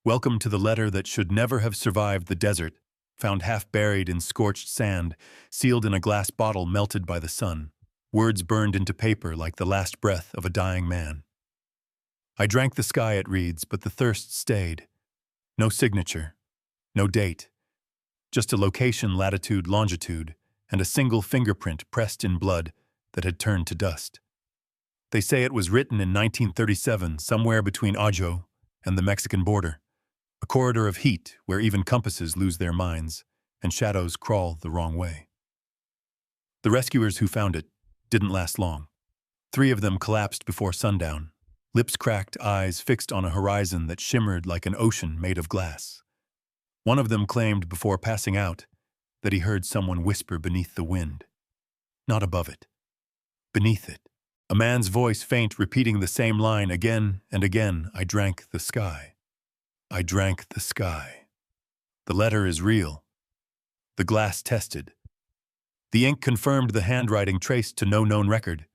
Welcome to the letter that should never have survived the desert, found half buried in scorched sand, sealed in a glass bottle melted by the sun, words burned into paper like the last breath of a dying man. I drank the sky, it reads, but the thirst stayed. No signature, no date, just a location, latitude, longitude, and a single fingerprint pressed in blood that had turned to dust. They say it was written in 1937, somewhere between Ajo and the Mexican border, a corridor of heat where even compasses lose their minds and shadows crawl the wrong way. The rescuers who found it didn't last long. 3 of them collapsed before sundown, lips cracked, eyes fixed on a horizon that shimmered like an ocean made of glass. One of them claimed before passing out that he heard someone whisper beneath the wind. Not above it. Beneath it. A man's voice faint, repeating the same line again and again. I drank the sky. I drank the sky. The letter is real. The glass tested. The ink confirmed the handwriting traced to no known record.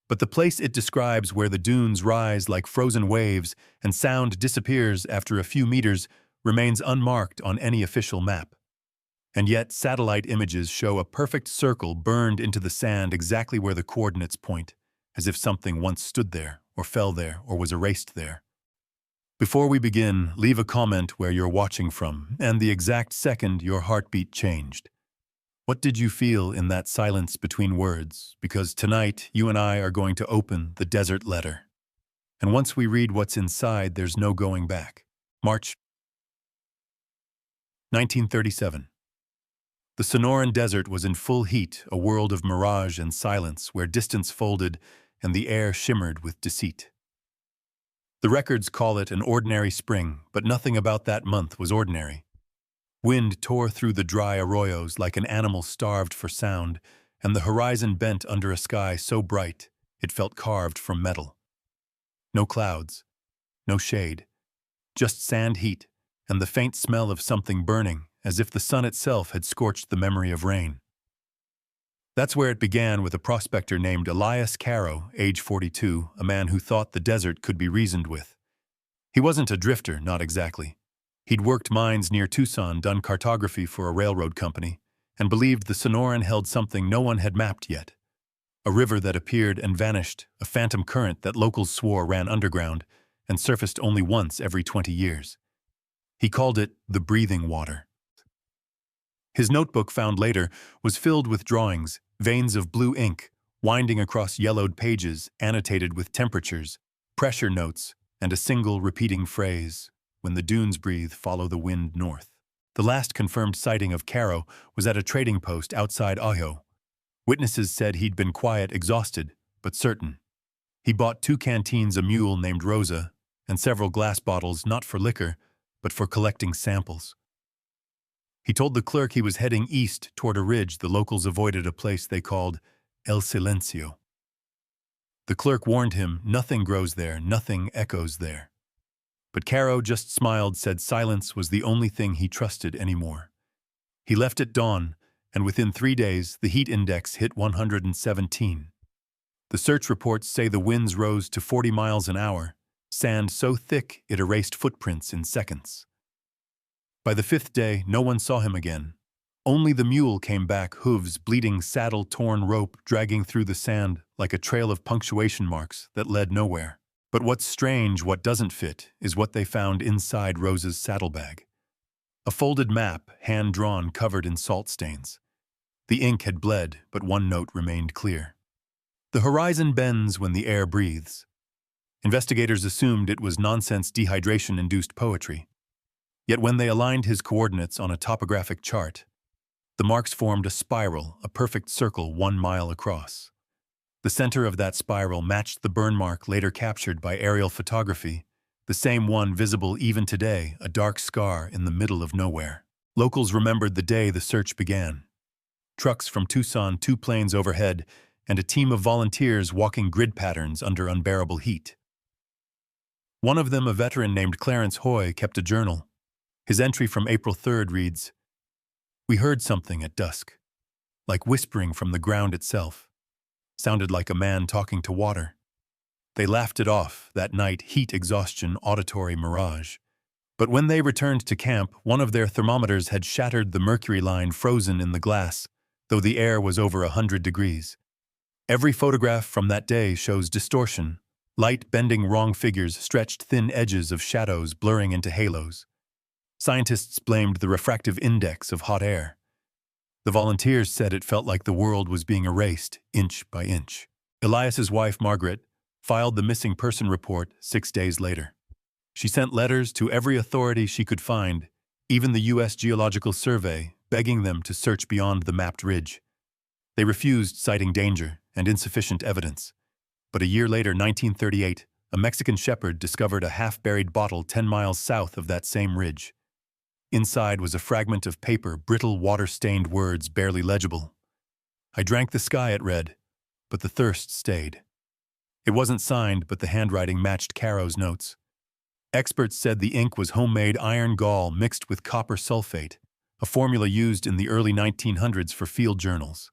But the place it describes, where the dunes rise like frozen waves and sound disappears after a few meters, remains unmarked on any official map. And yet satellite images show a perfect circle burned into the sand exactly where the coordinates point, as if something once stood there, or fell there, or was erased there. Before we begin, leave a comment where you're watching from, and the exact second your heartbeat changed. What did you feel in that silence between words? Because tonight, you and I are going to open the desert letter. And once we read what's inside, there's no going back. March 1937. The Sonoran Desert was in full heat, a world of mirage and silence where distance folded and the air shimmered with deceit. The records call it an ordinary spring, but nothing about that month was ordinary. Wind tore through the dry arroyos like an animal starved for sound, and the horizon bent under a sky so bright it felt carved from metal. No clouds, no shade, just sand heat and the faint smell of something burning, as if the sun itself had scorched the memory of rain. That's where it began, with a prospector named Elias Caro, age 42, a man who thought the desert could be reasoned with. He wasn't a drifter, not exactly. He'd worked mines near Tucson, done cartography for a railroad company, and believed the Sonoran held something no one had mapped yet. A river that appeared and vanished, a phantom current that locals swore ran underground and surfaced only once every 20 years. He called it the breathing water. His notebook, found later, was filled with drawings, veins of blue ink, winding across yellowed pages, annotated with temperatures, pressure notes, and a single repeating phrase: when the dunes breathe, follow the wind north. The last confirmed sighting of Caro was at a trading post outside Ajo. Witnesses said he'd been quiet, exhausted, but certain. He bought 2 canteens, a mule named Rosa, and several glass bottles, not for liquor, but for collecting samples. He told the clerk he was heading east toward a ridge the locals avoided, a place they called El Silencio. The clerk warned him, nothing grows there, nothing echoes there. But Caro just smiled, said silence was the only thing he trusted anymore. He left at dawn, and within 3 days the heat index hit 117. The search reports say the winds rose to 40 miles an hour, sand so thick it erased footprints in seconds. By the 5th day, no one saw him again. Only the mule came back, hooves bleeding, saddle torn, rope dragging through the sand like a trail of punctuation marks that led nowhere. But what's strange, what doesn't fit, is what they found inside Rosa's saddlebag. A folded map, hand-drawn, covered in salt stains. The ink had bled, but one note remained clear. The horizon bends when the air breathes. Investigators assumed it was nonsense, dehydration-induced poetry. Yet when they aligned his coordinates on a topographic chart, the marks formed a spiral, a perfect circle 1 mile across. The center of that spiral matched the burn mark later captured by aerial photography, the same one visible even today, a dark scar in the middle of nowhere. Locals remembered the day the search began. Trucks from Tucson, 2 planes overhead, and a team of volunteers walking grid patterns under unbearable heat. One of them, a veteran named Clarence Hoy, kept a journal. His entry from April 3rd reads, "We heard something at dusk, like whispering from the ground itself. Sounded like a man talking to water. They laughed it off that night, heat, exhaustion, auditory mirage. But when they returned to camp, one of their thermometers had shattered the mercury line frozen in the glass, though the air was over 100 degrees. Every photograph from that day shows distortion, light bending wrong figures, stretched thin edges of shadows blurring into halos. Scientists blamed the refractive index of hot air. The volunteers said it felt like the world was being erased inch by inch. Elias's wife, Margaret, filed the missing person report 6 days later. She sent letters to every authority she could find, even the U.S. Geological Survey, begging them to search beyond the mapped ridge. They refused, citing danger and insufficient evidence. But a year later, 1938, a Mexican shepherd discovered a half-buried bottle 10 miles south of that same ridge. Inside was a fragment of paper, brittle, water-stained words barely legible. "I drank the sky," it read, but the thirst stayed. It wasn't signed, but the handwriting matched Caro's notes. Experts said the ink was homemade iron gall mixed with copper sulfate, a formula used in the early 1900s for field journals.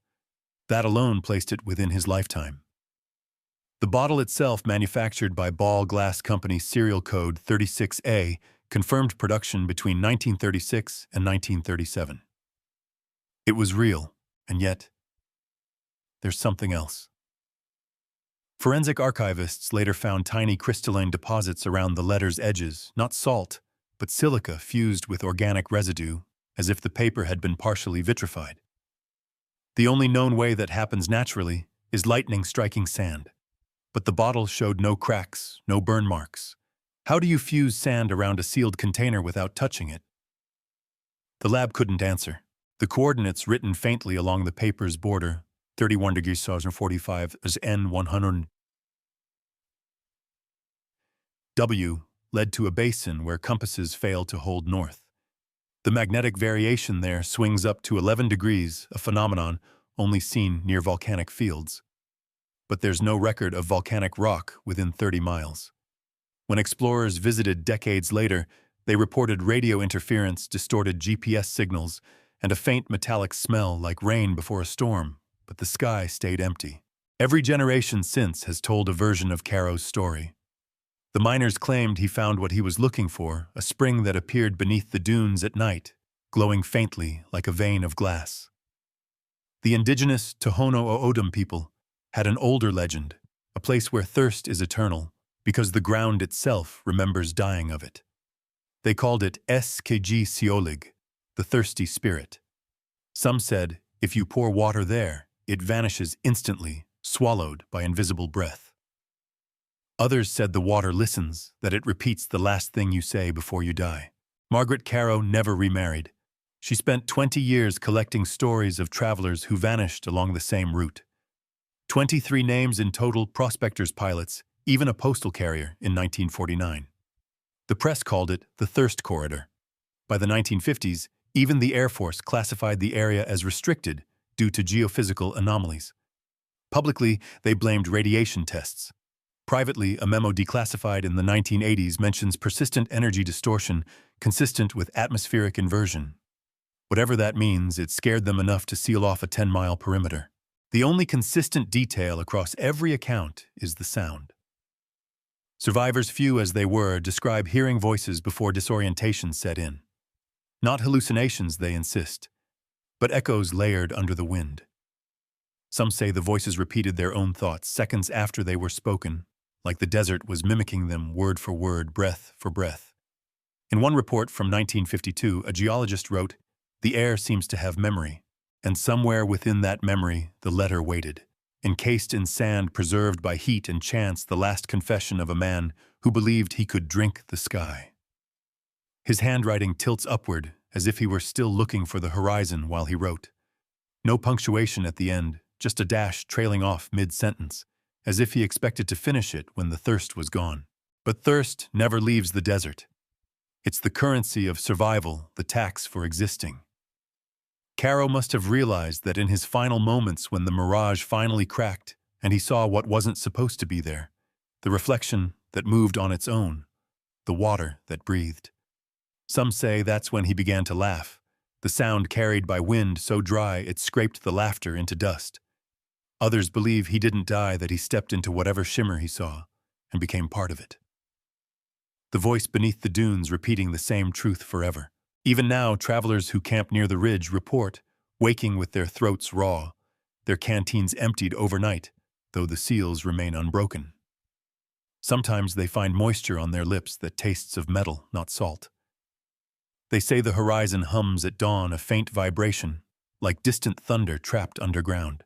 That alone placed it within his lifetime. The bottle itself, manufactured by Ball Glass Company serial code 36A, confirmed production between 1936 and 1937. It was real, and yet, there's something else. Forensic archivists later found tiny crystalline deposits around the letter's edges, not salt, but silica fused with organic residue, as if the paper had been partially vitrified. The only known way that happens naturally is lightning striking sand. But the bottle showed no cracks, no burn marks. How do you fuse sand around a sealed container without touching it? The lab couldn't answer. The coordinates written faintly along the paper's border, 31 degrees south and 45 as N100 W, led to a basin where compasses fail to hold north. The magnetic variation there swings up to 11 degrees, a phenomenon only seen near volcanic fields. But there's no record of volcanic rock within 30 miles. When explorers visited decades later, they reported radio interference, distorted GPS signals, and a faint metallic smell like rain before a storm, but the sky stayed empty. Every generation since has told a version of Caro's story. The miners claimed he found what he was looking for, a spring that appeared beneath the dunes at night, glowing faintly like a vein of glass. The indigenous Tohono O'odham people had an older legend, a place where thirst is eternal, because the ground itself remembers dying of it. They called it Skg Siolig, the thirsty spirit. Some said, if you pour water there, it vanishes instantly, swallowed by invisible breath. Others said the water listens, that it repeats the last thing you say before you die. Margaret Caro never remarried. She spent 20 years collecting stories of travelers who vanished along the same route. 23 names in total, prospectors, pilots, even a postal carrier in 1949. The press called it the Thirst Corridor. By the 1950s, even the Air Force classified the area as restricted due to geophysical anomalies. Publicly, they blamed radiation tests. Privately, a memo declassified in the 1980s mentions persistent energy distortion consistent with atmospheric inversion. Whatever that means, it scared them enough to seal off a 10-mile perimeter. The only consistent detail across every account is the sound. Survivors, few as they were, describe hearing voices before disorientation set in. Not hallucinations, they insist, but echoes layered under the wind. Some say the voices repeated their own thoughts seconds after they were spoken, like the desert was mimicking them word for word, breath for breath. In one report from 1952, a geologist wrote, "The air seems to have memory, and somewhere within that memory the letter waited, encased in sand preserved by heat and chance, the last confession of a man who believed he could drink the sky." His handwriting tilts upward as if he were still looking for the horizon while he wrote. No punctuation at the end, just a dash trailing off mid-sentence, as if he expected to finish it when the thirst was gone. But thirst never leaves the desert. It's the currency of survival, the tax for existing. Caro must have realized that in his final moments, when the mirage finally cracked and he saw what wasn't supposed to be there, the reflection that moved on its own, the water that breathed. Some say that's when he began to laugh, the sound carried by wind so dry it scraped the laughter into dust. Others believe he didn't die, that he stepped into whatever shimmer he saw and became part of it. the voice beneath the dunes repeating the same truth forever. Even now, travelers who camp near the ridge report, waking with their throats raw, their canteens emptied overnight, though the seals remain unbroken. Sometimes they find moisture on their lips that tastes of metal, not salt. They say the horizon hums at dawn a faint vibration, like distant thunder trapped underground.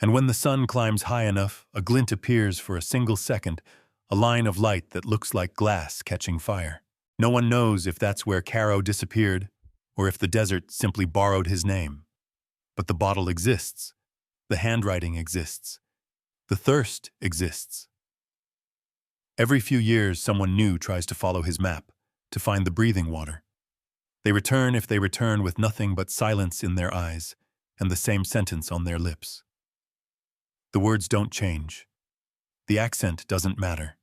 And when the sun climbs high enough, a glint appears for a single second, a line of light that looks like glass catching fire. No one knows if that's where Caro disappeared, or if the desert simply borrowed his name. But the bottle exists. The handwriting exists. The thirst exists. Every few years, someone new tries to follow his map, to find the breathing water. They return if they return with nothing but silence in their eyes and the same sentence on their lips. The words don't change. The accent doesn't matter.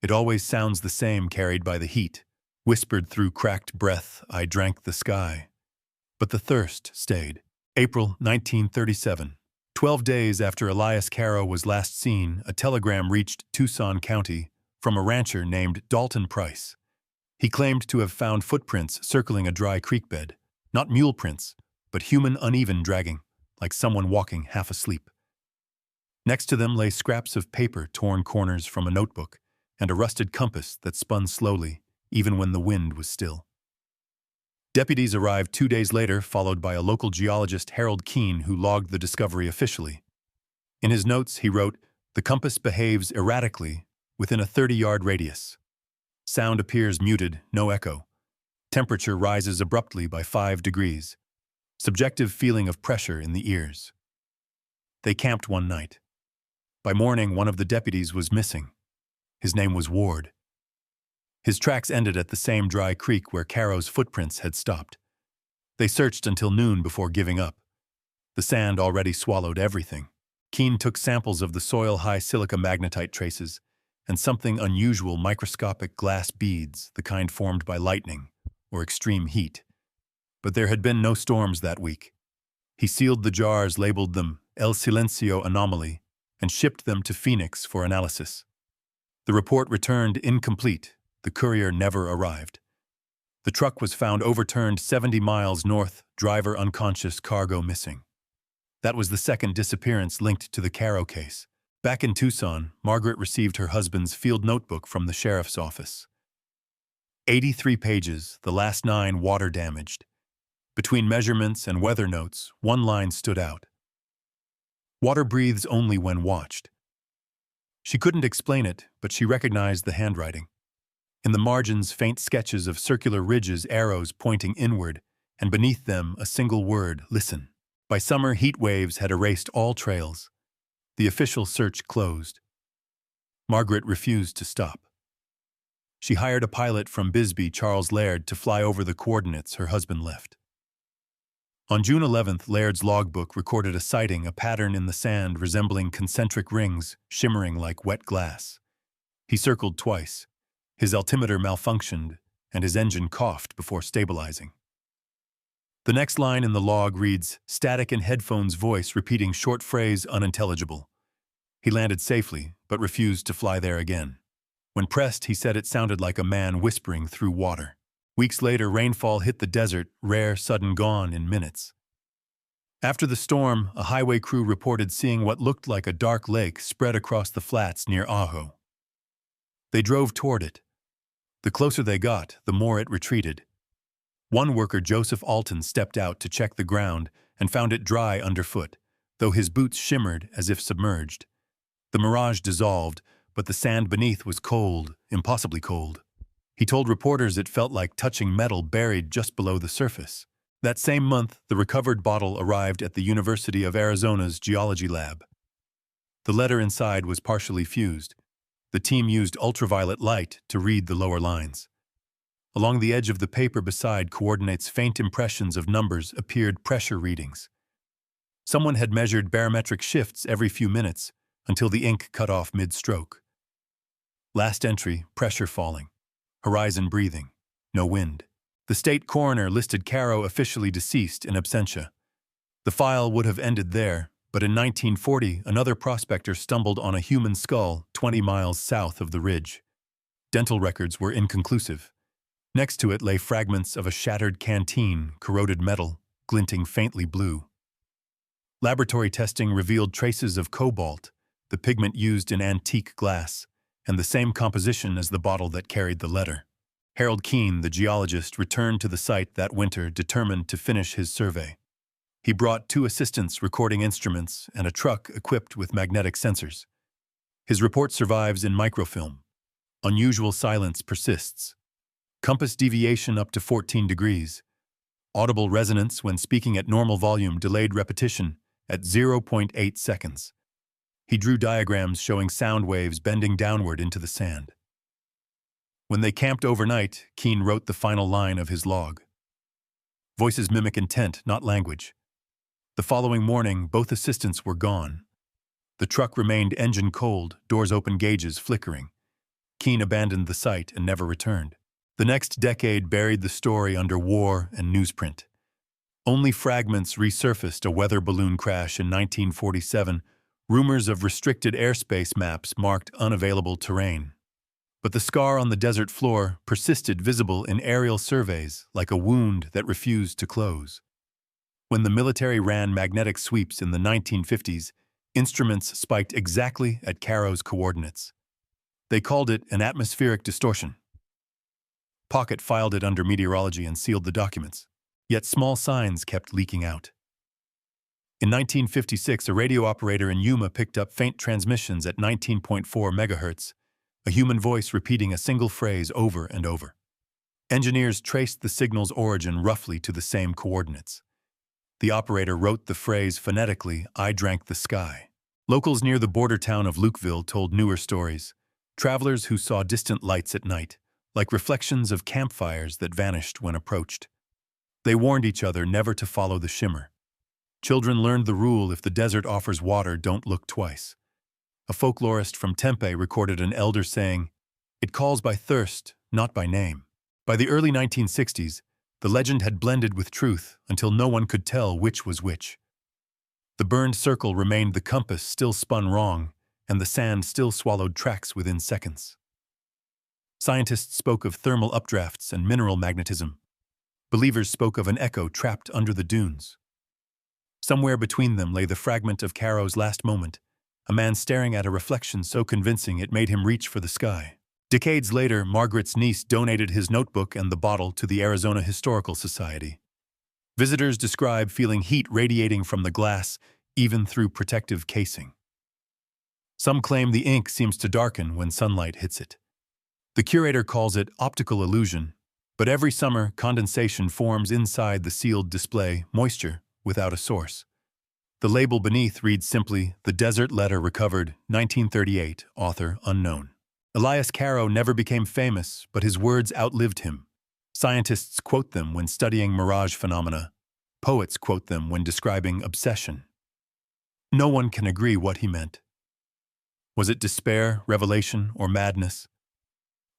It always sounds the same, carried by the heat, whispered through cracked breath, I drank the sky. But the thirst stayed. April 1937. 12 days after Elias Caro was last seen, a telegram reached Tucson County from a rancher named Dalton Price. He claimed to have found footprints circling a dry creek bed, not mule prints, but human uneven dragging, like someone walking half asleep. Next to them lay scraps of paper, torn corners from a notebook, and a rusted compass that spun slowly, even when the wind was still. Deputies arrived 2 days later, followed by a local geologist, Harold Keene, who logged the discovery officially. In his notes, he wrote, "The compass behaves erratically within a 30-yard radius. Sound appears muted, no echo. Temperature rises abruptly by 5 degrees. Subjective feeling of pressure in the ears." They camped one night. By morning, one of the deputies was missing. His name was Ward. His tracks ended at the same dry creek where Caro's footprints had stopped. They searched until noon before giving up. The sand already swallowed everything. Keene took samples of the soil-high silica magnetite traces and something unusual, microscopic glass beads, the kind formed by lightning or extreme heat. But there had been no storms that week. He sealed the jars, labeled them El Silencio Anomaly, and shipped them to Phoenix for analysis. The report returned incomplete. The courier never arrived. The truck was found overturned 70 miles north, driver unconscious, cargo missing. That was the second disappearance linked to the Caro case. Back in Tucson, Margaret received her husband's field notebook from the sheriff's office. 83 pages, the last 9 water-damaged. Between measurements and weather notes, one line stood out. Water breathes only when watched. She couldn't explain it, but she recognized the handwriting. In the margins, faint sketches of circular ridges, arrows pointing inward, and beneath them a single word, listen. By summer, heat waves had erased all trails. The official search closed. Margaret refused to stop. She hired a pilot from Bisbee, Charles Laird, to fly over the coordinates her husband left. On June 11th, Laird's logbook recorded a sighting, a pattern in the sand resembling concentric rings shimmering like wet glass. He circled twice. His altimeter malfunctioned, and his engine coughed before stabilizing. The next line in the log reads, static in headphones voice repeating short phrase unintelligible. He landed safely, but refused to fly there again. When pressed, he said it sounded like a man whispering through water. Weeks later, rainfall hit the desert, rare, sudden, gone in minutes. After the storm, a highway crew reported seeing what looked like a dark lake spread across the flats near Ajo. They drove toward it. The closer they got, the more it retreated. One worker, Joseph Alton, stepped out to check the ground and found it dry underfoot, though his boots shimmered as if submerged. The mirage dissolved, but the sand beneath was cold, impossibly cold. He told reporters it felt like touching metal buried just below the surface. That same month, the recovered bottle arrived at the University of Arizona's geology lab. The letter inside was partially fused. The team used ultraviolet light to read the lower lines. Along the edge of the paper beside coordinates, faint impressions of numbers appeared, pressure readings. Someone had measured barometric shifts every few minutes until the ink cut off mid-stroke. Last entry, pressure falling. Horizon breathing. No wind. The state coroner listed Caro officially deceased in absentia. The file would have ended there, but in 1940, another prospector stumbled on a human skull 20 miles south of the ridge. Dental records were inconclusive. Next to it lay fragments of a shattered canteen, corroded metal, glinting faintly blue. Laboratory testing revealed traces of cobalt, the pigment used in antique glass, and the same composition as the bottle that carried the letter. Harold Keene, the geologist, returned to the site that winter determined to finish his survey. He brought 2 assistants recording instruments and a truck equipped with magnetic sensors. His report survives in microfilm. Unusual silence persists. Compass deviation up to 14 degrees. Audible resonance when speaking at normal volume, delayed repetition at 0.8 seconds. He drew diagrams showing sound waves bending downward into the sand. When they camped overnight, Keene wrote the final line of his log. Voices mimic intent, not language. The following morning, both assistants were gone. The truck remained engine cold, doors open, gauges flickering. Keene abandoned the site and never returned. The next decade buried the story under war and newsprint. Only fragments resurfaced: a weather balloon crash in 1947. Rumors of restricted airspace maps marked unavailable terrain. But the scar on the desert floor persisted, visible in aerial surveys, like a wound that refused to close. When the military ran magnetic sweeps in the 1950s, instruments spiked exactly at Caro's coordinates. They called it an atmospheric distortion. Pocket filed it under meteorology and sealed the documents, yet small signs kept leaking out. In 1956, a radio operator in Yuma picked up faint transmissions at 19.4 megahertz, a human voice repeating a single phrase over and over. Engineers traced the signal's origin roughly to the same coordinates. The operator wrote the phrase phonetically, "I drank the sky." Locals near the border town of Lukeville told newer stories, travelers who saw distant lights at night, like reflections of campfires that vanished when approached. They warned each other never to follow the shimmer. Children learned the rule: if the desert offers water, don't look twice. A folklorist from Tempe recorded an elder saying, "It calls by thirst, not by name." By the early 1960s, the legend had blended with truth until no one could tell which was which. The burned circle remained, the compass still spun wrong, and the sand still swallowed tracks within seconds. Scientists spoke of thermal updrafts and mineral magnetism. Believers spoke of an echo trapped under the dunes. Somewhere between them lay the fragment of Caro's last moment, a man staring at a reflection so convincing it made him reach for the sky. Decades later, Margaret's niece donated his notebook and the bottle to the Arizona Historical Society. Visitors describe feeling heat radiating from the glass, even through protective casing. Some claim the ink seems to darken when sunlight hits it. The curator calls it optical illusion, but every summer condensation forms inside the sealed display, moisture without a source. The label beneath reads simply, "The Desert Letter Recovered, 1938, author unknown." Elias Caro never became famous, but his words outlived him. Scientists quote them when studying mirage phenomena. Poets quote them when describing obsession. No one can agree what he meant. Was it despair, revelation, or madness?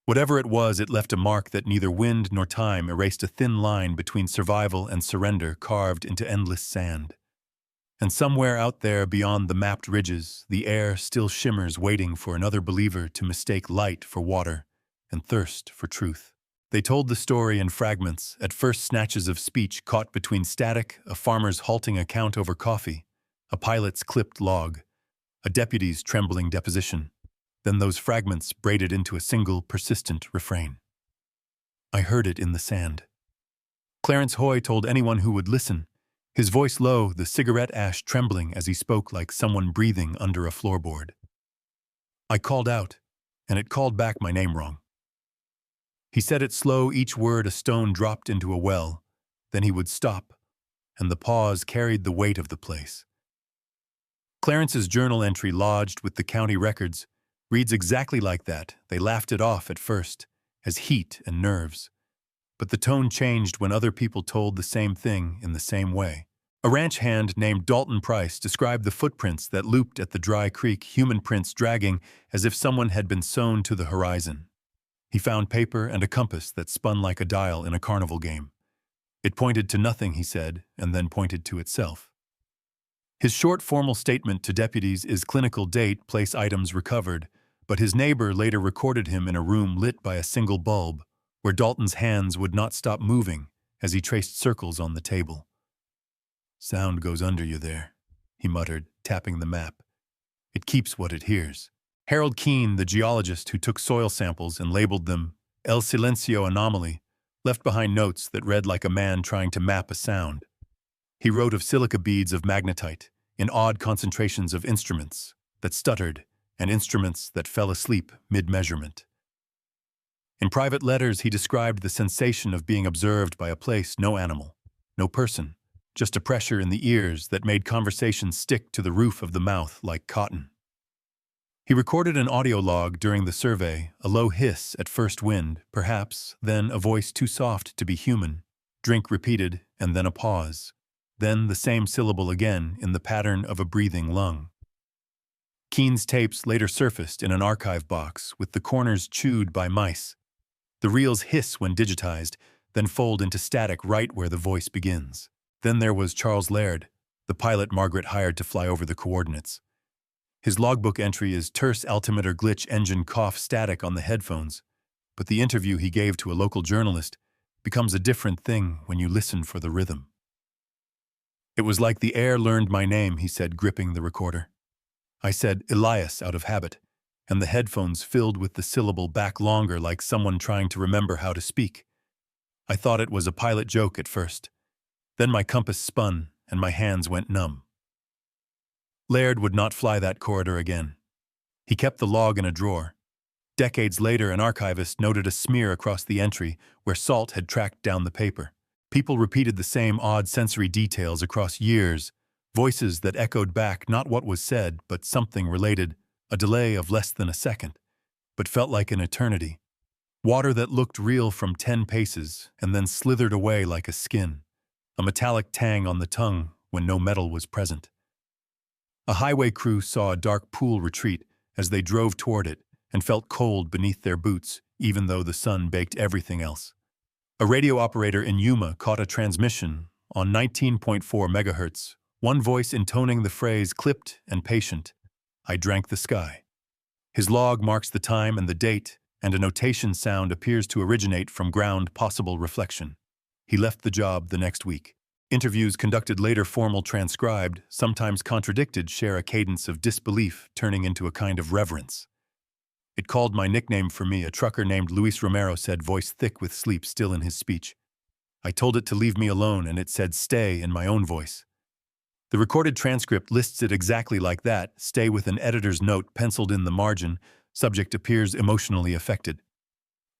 Whatever it was, it left a mark that neither wind nor time erased, a thin line between survival and surrender carved into endless sand. And somewhere out there beyond the mapped ridges, the air still shimmers, waiting for another believer to mistake light for water and thirst for truth. They told the story in fragments, at first snatches of speech caught between static, a farmer's halting account over coffee, a pilot's clipped log, a deputy's trembling deposition. Then those fragments braided into a single, persistent refrain. I heard it in the sand. Clarence Hoy told anyone who would listen, his voice low, the cigarette ash trembling as he spoke like someone breathing under a floorboard. I called out, and it called back my name wrong. He said it slow, each word a stone dropped into a well. Then he would stop, and the pause carried the weight of the place. Clarence's journal entry, lodged with the county records, reads exactly like that. They laughed it off at first, as heat and nerves. But the tone changed when other people told the same thing in the same way. A ranch hand named Dalton Price described the footprints that looped at the dry creek, human prints dragging as if someone had been sewn to the horizon. He found paper and a compass that spun like a dial in a carnival game. It pointed to nothing, he said, and then pointed to itself. His short formal statement to deputies is clinical date, place items recovered, but his neighbor later recorded him in a room lit by a single bulb, where Dalton's hands would not stop moving as he traced circles on the table. "Sound goes under you there," he muttered, tapping the map. "It keeps what it hears." Harold Keene, the geologist who took soil samples and labeled them El Silencio Anomaly, left behind notes that read like a man trying to map a sound. He wrote of silica beads of magnetite in odd concentrations of instruments that stuttered and instruments that fell asleep mid-measurement. In private letters, he described the sensation of being observed by a place, no animal, no person, just a pressure in the ears that made conversation stick to the roof of the mouth like cotton. He recorded an audio log during the survey, a low hiss at first wind, perhaps, then a voice too soft to be human, drink repeated, and then a pause, then the same syllable again in the pattern of a breathing lung. Keene's tapes later surfaced in an archive box with the corners chewed by mice. The reels hiss when digitized, then fold into static right where the voice begins. Then there was Charles Laird, the pilot Margaret hired to fly over the coordinates. His logbook entry is terse altimeter glitch engine cough static on the headphones, but the interview he gave to a local journalist becomes a different thing when you listen for the rhythm. "It was like the air learned my name," he said, gripping the recorder. "I said Elias out of habit, and the headphones filled with the syllable back longer like someone trying to remember how to speak. I thought it was a pilot joke at first. Then my compass spun and my hands went numb." Laird would not fly that corridor again. He kept the log in a drawer. Decades later, an archivist noted a smear across the entry where salt had tracked down the paper. People repeated the same odd sensory details across years, voices that echoed back not what was said, but something related, a delay of less than a second, but felt like an eternity. Water that looked real from 10 paces and then slithered away like a skin, a metallic tang on the tongue when no metal was present. A highway crew saw a dark pool retreat as they drove toward it and felt cold beneath their boots, even though the sun baked everything else. A radio operator in Yuma caught a transmission on 19.4 megahertz, one voice intoning the phrase clipped and patient, "I drank the sky." His log marks the time and the date, and a notation sound appears to originate from ground possible reflection. He left the job the next week. Interviews conducted later formal transcribed, sometimes contradicted, share a cadence of disbelief turning into a kind of reverence. "It called my nickname for me," a trucker named Luis Romero said, voice thick with sleep still in his speech. "I told it to leave me alone and it said stay in my own voice." The recorded transcript lists it exactly like that, stay with an editor's note penciled in the margin, subject appears emotionally affected.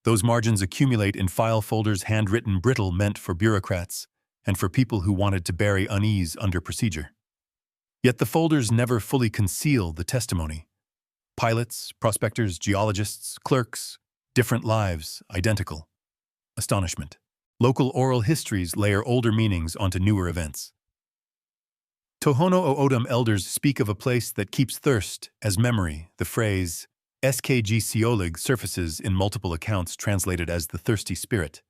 Those margins accumulate in file folders handwritten brittle meant for bureaucrats and for people who wanted to bury unease under procedure. Yet the folders never fully conceal the testimony. Pilots, prospectors, geologists, clerks, different lives, identical. Astonishment. Local oral histories layer older meanings onto newer events. Tohono O'odham elders speak of a place that keeps thirst as memory. The phrase SKG Seolig surfaces in multiple accounts translated as the thirsty spirit.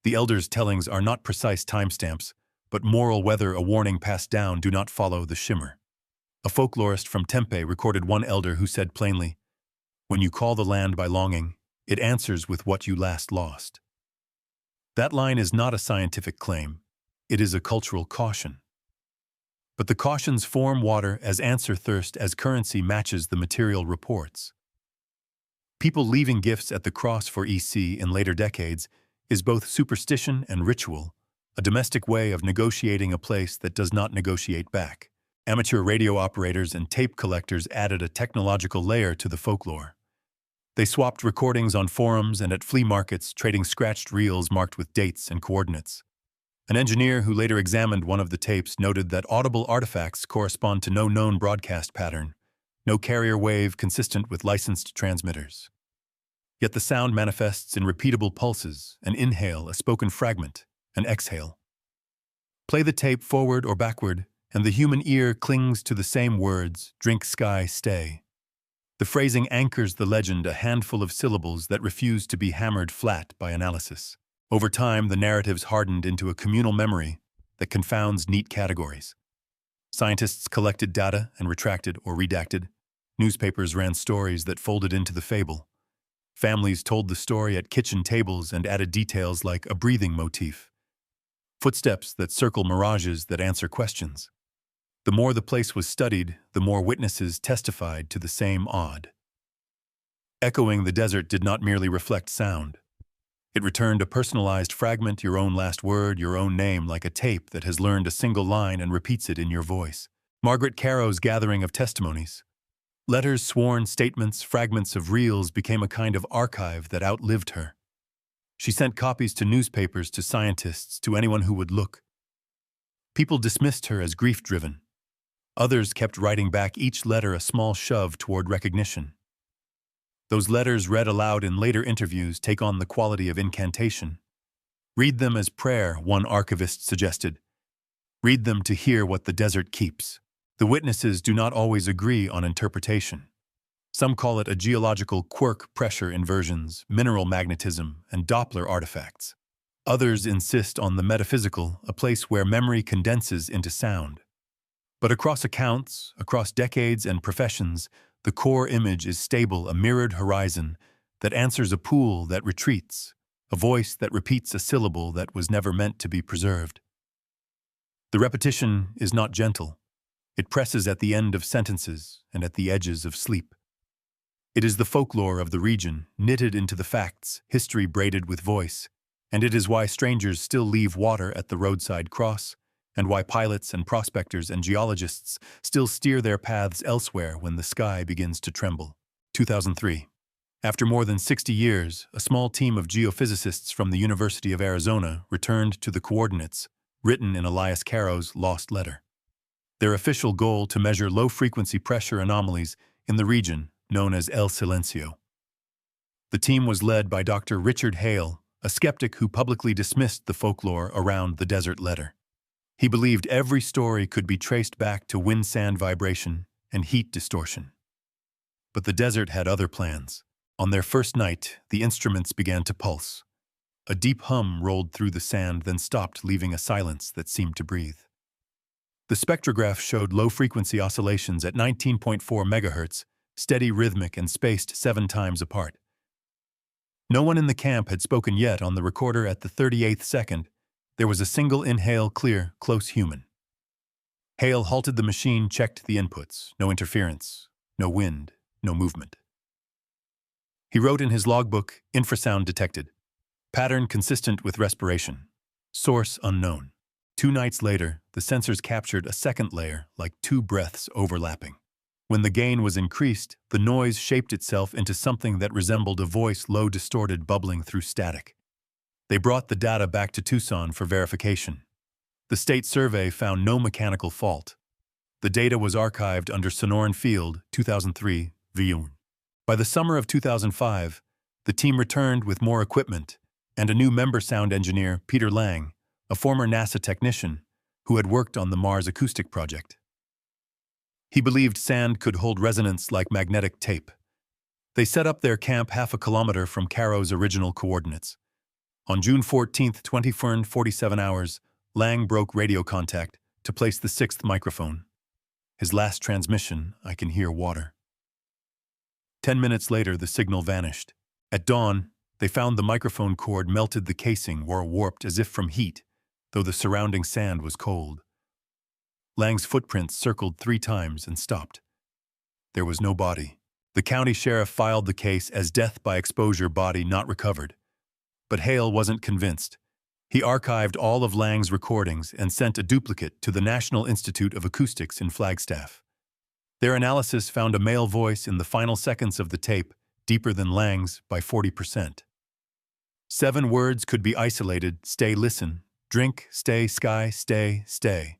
The elders' tellings are not precise timestamps, but moral whether a warning passed down do not follow the shimmer. A folklorist from Tempe recorded one elder who said plainly, "When you call the land by longing, it answers with what you last lost." That line is not a scientific claim, it is a cultural caution. But the cautions form water as answer thirst as currency matches the material reports. People leaving gifts at the cross for EC in later decades is both superstition and ritual, a domestic way of negotiating a place that does not negotiate back. Amateur radio operators and tape collectors added a technological layer to the folklore. They swapped recordings on forums and at flea markets, trading scratched reels marked with dates and coordinates. An engineer who later examined one of the tapes noted that audible artifacts correspond to no known broadcast pattern, no carrier wave consistent with licensed transmitters. Yet the sound manifests in repeatable pulses, an inhale, a spoken fragment, an exhale. Play the tape forward or backward, and the human ear clings to the same words, drink sky, stay. The phrasing anchors the legend, a handful of syllables that refuse to be hammered flat by analysis. Over time, the narratives hardened into a communal memory that confounds neat categories. Scientists collected data and retracted or redacted. Newspapers ran stories that folded into the fable. Families told the story at kitchen tables and added details like a breathing motif. Footsteps that circle mirages that answer questions. The more the place was studied, the more witnesses testified to the same odd. Echoing the desert did not merely reflect sound. It returned a personalized fragment, your own last word, your own name, like a tape that has learned a single line and repeats it in your voice. Margaret Caro's gathering of testimonies. Letters, sworn statements, fragments of reels became a kind of archive that outlived her. She sent copies to newspapers, to scientists, to anyone who would look. People dismissed her as grief-driven. Others kept writing back each letter a small shove toward recognition. Those letters read aloud in later interviews take on the quality of incantation. Read them as prayer, one archivist suggested. Read them to hear what the desert keeps. The witnesses do not always agree on interpretation. Some call it a geological quirk, pressure inversions, mineral magnetism, and Doppler artifacts. Others insist on the metaphysical, a place where memory condenses into sound. But across accounts, across decades and professions, the core image is stable, a mirrored horizon that answers a pool that retreats, a voice that repeats a syllable that was never meant to be preserved. The repetition is not gentle. It presses at the end of sentences and at the edges of sleep. It is the folklore of the region, knitted into the facts, history braided with voice, and it is why strangers still leave water at the roadside cross, and why pilots and prospectors and geologists still steer their paths elsewhere when the sky begins to tremble. 2003. After more than 60 years, a small team of geophysicists from the University of Arizona returned to the coordinates written in Elias Caro's lost letter. Their official goal to measure low-frequency pressure anomalies in the region known as El Silencio. The team was led by Dr. Richard Hale, a skeptic who publicly dismissed the folklore around the desert letter. He believed every story could be traced back to wind-sand vibration and heat distortion. But the desert had other plans. On their first night, the instruments began to pulse. A deep hum rolled through the sand, then stopped, leaving a silence that seemed to breathe. The spectrograph showed low-frequency oscillations at 19.4 megahertz, steady, rhythmic, and spaced 7 times apart. No one in the camp had spoken yet. On the recorder at the 38th second, there was a single inhale, clear, close human. Hale halted the machine, checked the inputs. No interference, no wind, no movement. He wrote in his logbook, infrasound detected. Pattern consistent with respiration. Source unknown. 2 nights later, the sensors captured a second layer, like 2 breaths overlapping. When the gain was increased, the noise shaped itself into something that resembled a voice, low, distorted, bubbling through static. They brought the data back to Tucson for verification. The state survey found no mechanical fault. The data was archived under Sonoran Field, 2003, Viyun. By the summer of 2005, the team returned with more equipment and a new member sound engineer, Peter Lang, a former NASA technician who had worked on the Mars Acoustic Project. He believed sand could hold resonance like magnetic tape. They set up their camp half a kilometer from Caro's original coordinates. On June 14, 47 hours, Lang broke radio contact to place the 6th microphone. His last transmission, I can hear water. 10 minutes later, the signal vanished. At dawn, they found the microphone cord melted, the casing were warped as if from heat, though the surrounding sand was cold. Lang's footprints circled 3 times and stopped. There was no body. The county sheriff filed the case as death by exposure, body not recovered. But Hale wasn't convinced. He archived all of Lang's recordings and sent a duplicate to the National Institute of Acoustics in Flagstaff. Their analysis found a male voice in the final seconds of the tape, deeper than Lang's by 40%. 7 words could be isolated: stay, listen, drink, stay, sky, stay, stay.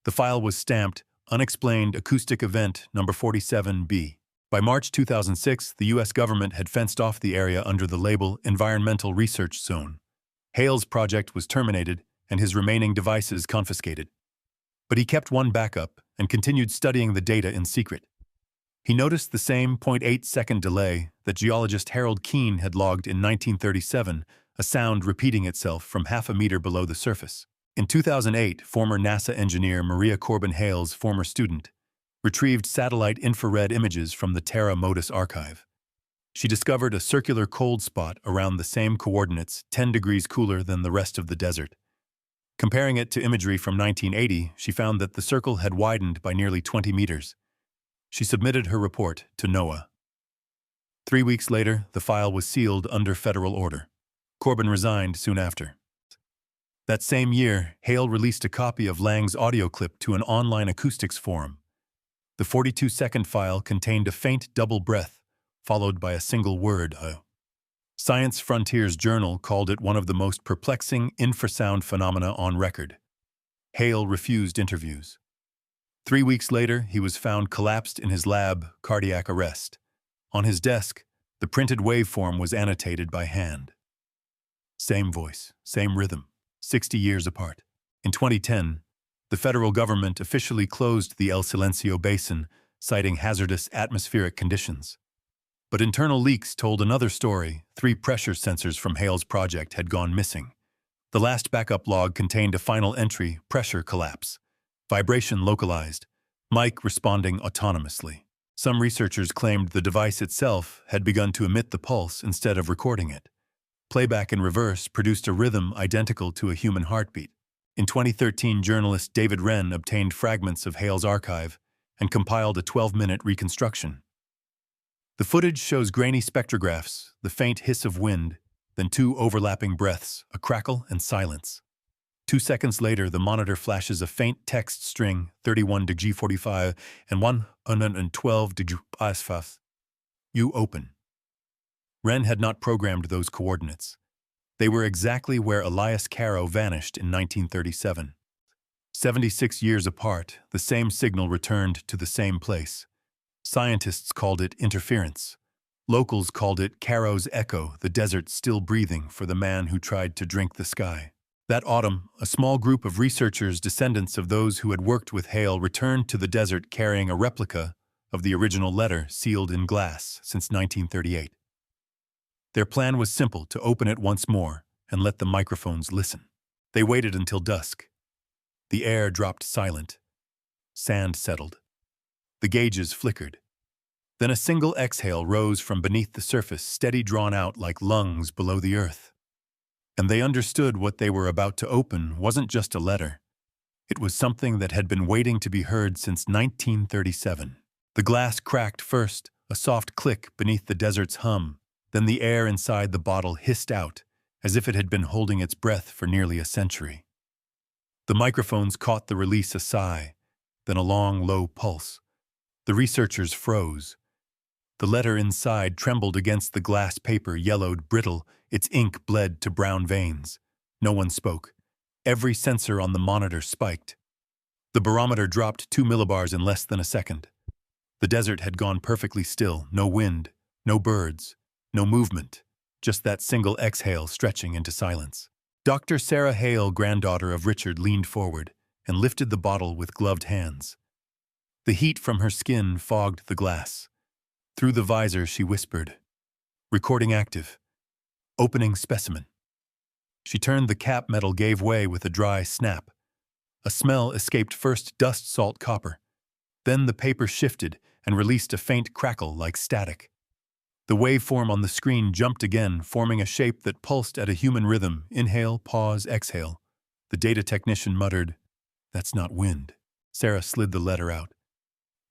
The file was stamped Unexplained Acoustic Event Number 47B. By March 2006, the U.S. government had fenced off the area under the label Environmental Research Zone. Hale's project was terminated and his remaining devices confiscated. But he kept one backup and continued studying the data in secret. He noticed the same 0.8-second delay that geologist Harold Keene had logged in 1937, a sound repeating itself from half a meter below the surface. In 2008, former NASA engineer Maria Corbin Hale's former student, retrieved satellite infrared images from the Terra Modis archive. She discovered a circular cold spot around the same coordinates 10 degrees cooler than the rest of the desert. Comparing it to imagery from 1980, she found that the circle had widened by nearly 20 meters. She submitted her report to NOAA. 3 weeks later, the file was sealed under federal order. Corbin resigned soon after. That same year, Hale released a copy of Lang's audio clip to an online acoustics forum. The 42-second file contained a faint double breath, followed by a single word, Science Frontiers Journal called it one of the most perplexing infrasound phenomena on record. Hale refused interviews. 3 weeks later, he was found collapsed in his lab, cardiac arrest. On his desk, the printed waveform was annotated by hand. Same voice, same rhythm, 60 years apart. In 2010, the federal government officially closed the El Silencio Basin, citing hazardous atmospheric conditions. But internal leaks told another story. 3 pressure sensors from Hale's project had gone missing. The last backup log contained a final entry, pressure collapse. Vibration localized, mic responding autonomously. Some researchers claimed the device itself had begun to emit the pulse instead of recording it. Playback in reverse produced a rhythm identical to a human heartbeat. In 2013, journalist David Wren obtained fragments of Hale's archive and compiled a 12-minute reconstruction. The footage shows grainy spectrographs, the faint hiss of wind, then 2 overlapping breaths, a crackle and silence. 2 seconds later, the monitor flashes a faint text string, 31 deg 45 and 112 deg asfaf. You open. Wren had not programmed those coordinates. They were exactly where Elias Caro vanished in 1937. 76 years apart, the same signal returned to the same place. Scientists called it interference. Locals called it Caro's echo, the desert still breathing for the man who tried to drink the sky. That autumn, a small group of researchers, descendants of those who had worked with Hale, returned to the desert carrying a replica of the original letter sealed in glass since 1938. Their plan was simple: to open it once more and let the microphones listen. They waited until dusk. The air dropped silent. Sand settled. The gauges flickered. Then a single exhale rose from beneath the surface, steady, drawn out like lungs below the earth. And they understood what they were about to open wasn't just a letter. It was something that had been waiting to be heard since 1937. The glass cracked first, a soft click beneath the desert's hum. Then the air inside the bottle hissed out, as if it had been holding its breath for nearly a century. The microphones caught the release, a sigh, then a long, low pulse. The researchers froze. The letter inside trembled against the glass paper, yellowed, brittle, its ink bled to brown veins. No one spoke. Every sensor on the monitor spiked. The barometer dropped 2 millibars in less than a second. The desert had gone perfectly still, no wind, no birds, no movement, just that single exhale stretching into silence. Dr. Sarah Hale, granddaughter of Richard, leaned forward and lifted the bottle with gloved hands. The heat from her skin fogged the glass. Through the visor, she whispered, "Recording active. Opening specimen." She turned the cap, metal gave way with a dry snap. A smell escaped, first dust salt copper. Then the paper shifted and released a faint crackle like static. The waveform on the screen jumped again, forming a shape that pulsed at a human rhythm. Inhale, pause, exhale. The data technician muttered, "That's not wind." Sarah slid the letter out.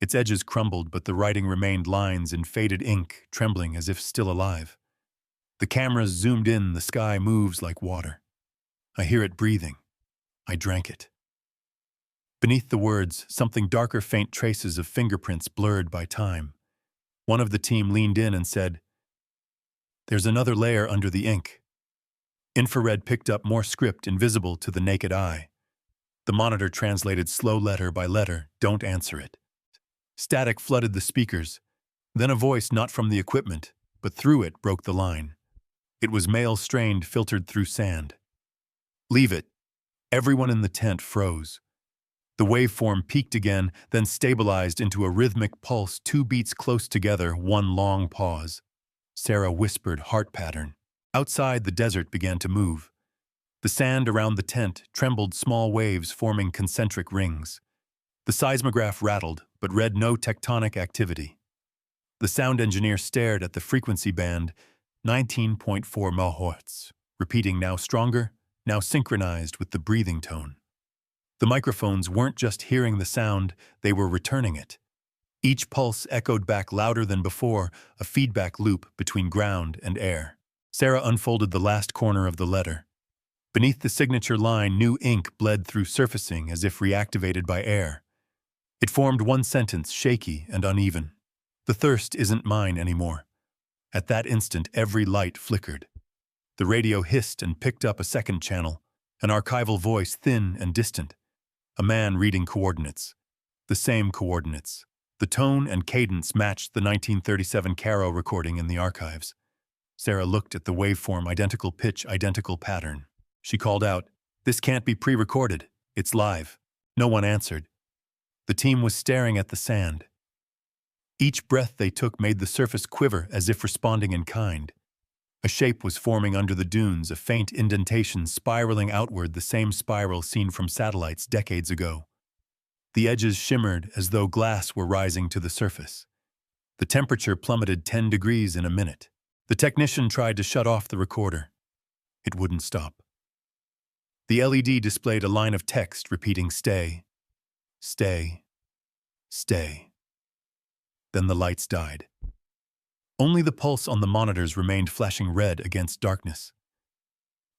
Its edges crumbled, but the writing remained lines in faded ink, trembling as if still alive. The cameras zoomed in. The sky moves like water. I hear it breathing. I drank it. Beneath the words, something darker, faint traces of fingerprints blurred by time. One of the team leaned in and said, "There's another layer under the ink." Infrared picked up more script, invisible to the naked eye. The monitor translated slow letter by letter, "Don't answer it." Static flooded the speakers. Then a voice, not from the equipment, but through it, broke the line. It was male, strained, filtered through sand. "Leave it." Everyone in the tent froze. The waveform peaked again, then stabilized into a rhythmic pulse, 2 beats close together, one long pause. Sarah whispered, "Heart pattern." Outside, the desert began to move. The sand around the tent trembled, small waves forming concentric rings. The seismograph rattled, but read no tectonic activity. The sound engineer stared at the frequency band, 19.4 MHz, repeating now stronger, now synchronized with the breathing tone. The microphones weren't just hearing the sound, they were returning it. Each pulse echoed back louder than before, a feedback loop between ground and air. Sarah unfolded the last corner of the letter. Beneath the signature line, new ink bled through, surfacing as if reactivated by air. It formed one sentence, shaky and uneven. "The thirst isn't mine anymore." At that instant, every light flickered. The radio hissed and picked up a second channel, an archival voice, thin and distant. A man reading coordinates. The same coordinates. The tone and cadence matched the 1937 Caro recording in the archives. Sarah looked at the waveform, identical pitch, identical pattern. She called out, "This can't be pre-recorded. It's live." No one answered. The team was staring at the sand. Each breath they took made the surface quiver as if responding in kind. A shape was forming under the dunes, a faint indentation spiraling outward, the same spiral seen from satellites decades ago. The edges shimmered as though glass were rising to the surface. The temperature plummeted 10 degrees in a minute. The technician tried to shut off the recorder. It wouldn't stop. The LED displayed a line of text repeating, "Stay, stay, stay." Then the lights died. Only the pulse on the monitors remained flashing red against darkness.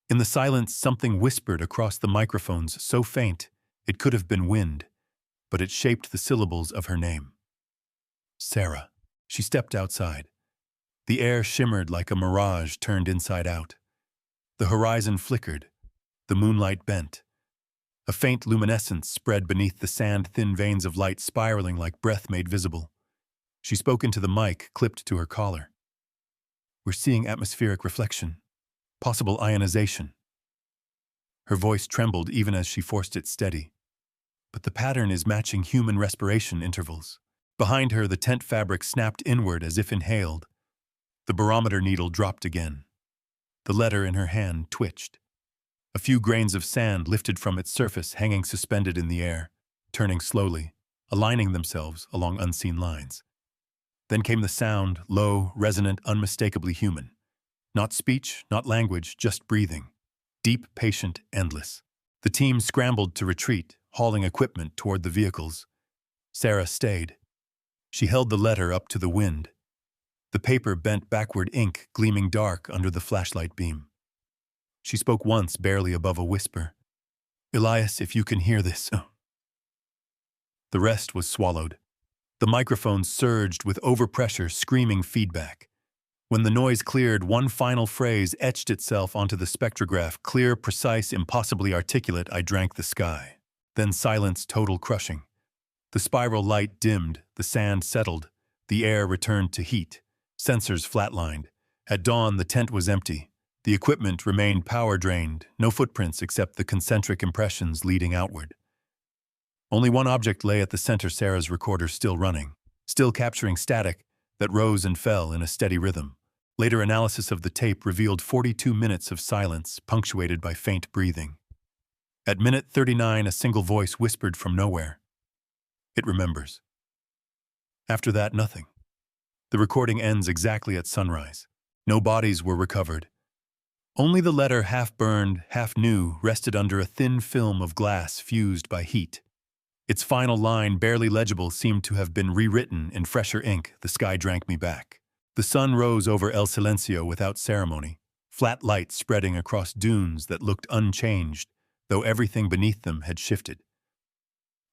In the silence, something whispered across the microphones, so faint it could have been wind, but it shaped the syllables of her name. Sarah. She stepped outside. The air shimmered like a mirage turned inside out. The horizon flickered. The moonlight bent. A faint luminescence spread beneath the sand, thin veins of light spiraling like breath made visible. She spoke into the mic clipped to her collar. "We're seeing atmospheric reflection. Possible ionization." Her voice trembled even as she forced it steady. "But the pattern is matching human respiration intervals." Behind her, the tent fabric snapped inward as if inhaled. The barometer needle dropped again. The letter in her hand twitched. A few grains of sand lifted from its surface, hanging suspended in the air, turning slowly, aligning themselves along unseen lines. Then came the sound, low, resonant, unmistakably human. Not speech, not language, just breathing. Deep, patient, endless. The team scrambled to retreat, hauling equipment toward the vehicles. Sarah stayed. She held the letter up to the wind. The paper bent backward, ink gleaming dark under the flashlight beam. She spoke once, barely above a whisper. "Elias, if you can hear this." The rest was swallowed. The microphone surged with overpressure, screaming feedback. When the noise cleared, one final phrase etched itself onto the spectrograph, clear, precise, impossibly articulate: "I drank the sky." Then silence, total, crushing. The spiral light dimmed, the sand settled, the air returned to heat, sensors flatlined. At dawn, the tent was empty. The equipment remained power-drained, no footprints except the concentric impressions leading outward. Only one object lay at the center, Sarah's recorder still running, still capturing static that rose and fell in a steady rhythm. Later analysis of the tape revealed 42 minutes of silence, punctuated by faint breathing. At minute 39, a single voice whispered from nowhere, "It remembers." After that, nothing. The recording ends exactly at sunrise. No bodies were recovered. Only the letter, half burned, half new, rested under a thin film of glass fused by heat. Its final line, barely legible, seemed to have been rewritten in fresher ink: "The sky drank me back." The sun rose over El Silencio without ceremony, flat light spreading across dunes that looked unchanged, though everything beneath them had shifted.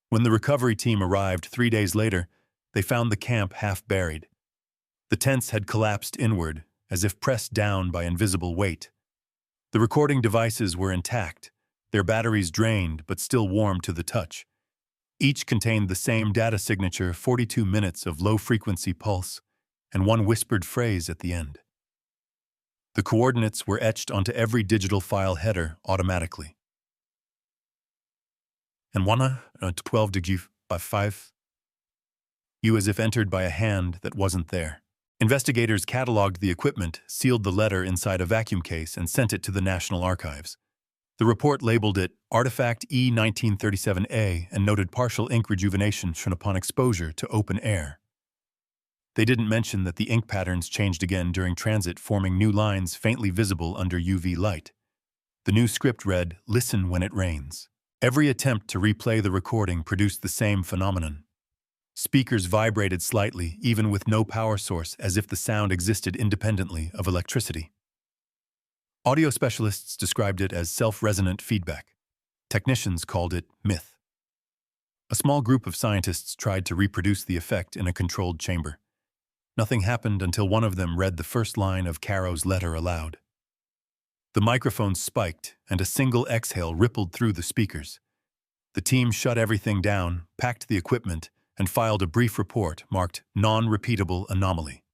When the recovery team arrived 3 days later, they found the camp half buried. The tents had collapsed inward, as if pressed down by invisible weight. The recording devices were intact, their batteries drained but still warm to the touch. Each contained the same data signature, 42 minutes of low-frequency pulse, and one whispered phrase at the end. The coordinates were etched onto every digital file header automatically. And 12 degrees by 5. You as if entered by a hand that wasn't there. Investigators cataloged the equipment, sealed the letter inside a vacuum case, and sent it to the National Archives. The report labeled it Artifact E1937A and noted partial ink rejuvenation shown upon exposure to open air. They didn't mention that the ink patterns changed again during transit, forming new lines faintly visible under UV light. The new script read, "Listen when it rains." Every attempt to replay the recording produced the same phenomenon. Speakers vibrated slightly, even with no power source, as if the sound existed independently of electricity. Audio specialists described it as self-resonant feedback. Technicians called it myth. A small group of scientists tried to reproduce the effect in a controlled chamber. Nothing happened until one of them read the first line of Caro's letter aloud. The microphone spiked, and a single exhale rippled through the speakers. The team shut everything down, packed the equipment, and filed a brief report marked Non-Repeatable Anomaly.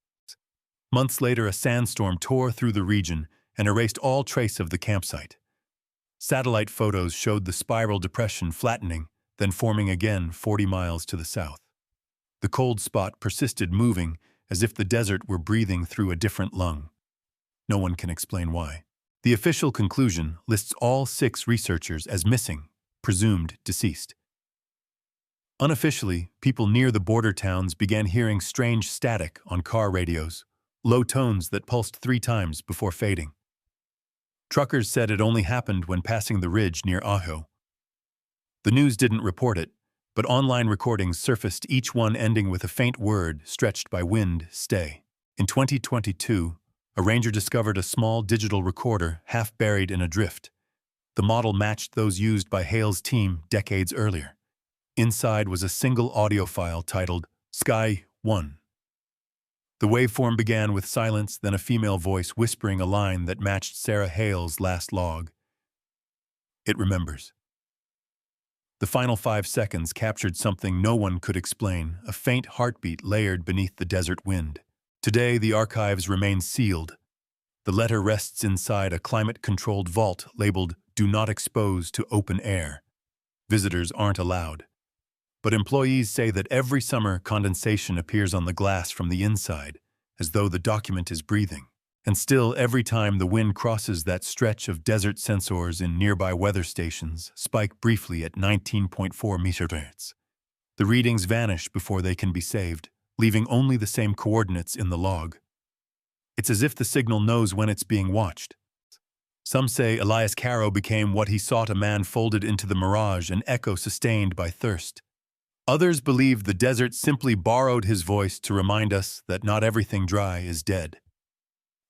Months later, a sandstorm tore through the region and erased all trace of the campsite. Satellite photos showed the spiral depression flattening, then forming again 40 miles to the south. The cold spot persisted, moving as if the desert were breathing through a different lung. No one can explain why. The official conclusion lists all 6 researchers as missing, presumed deceased. Unofficially, people near the border towns began hearing strange static on car radios, low tones that pulsed 3 times before fading. Truckers said it only happened when passing the ridge near Ajo. The news didn't report it, but online recordings surfaced, each one ending with a faint word stretched by wind, "Stay." In 2022, a ranger discovered a small digital recorder half buried in a drift. The model matched those used by Hale's team decades earlier. Inside was a single audio file titled Sky 1. The waveform began with silence, then a female voice whispering a line that matched Sarah Hale's last log. "It remembers." The final 5 seconds captured something no one could explain, a faint heartbeat layered beneath the desert wind. Today, the archives remain sealed. The letter rests inside a climate-controlled vault labeled "Do not expose to open air." Visitors aren't allowed. But employees say that every summer condensation appears on the glass from the inside, as though the document is breathing. And still, every time the wind crosses that stretch of desert, sensors in nearby weather stations spike briefly at 19.4 megahertz. The readings vanish before they can be saved, leaving only the same coordinates in the log. It's as if the signal knows when it's being watched. Some say Elias Caro became what he sought, a man folded into the mirage, an echo sustained by thirst. Others believe the desert simply borrowed his voice to remind us that not everything dry is dead.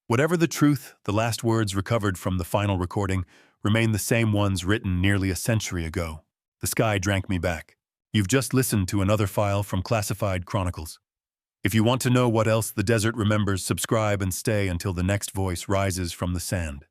Whatever the truth, the last words recovered from the final recording remain the same ones written nearly a century ago. "The sky drank me back." You've just listened to another file from Classified Chronicles. If you want to know what else the desert remembers, subscribe and stay until the next voice rises from the sand.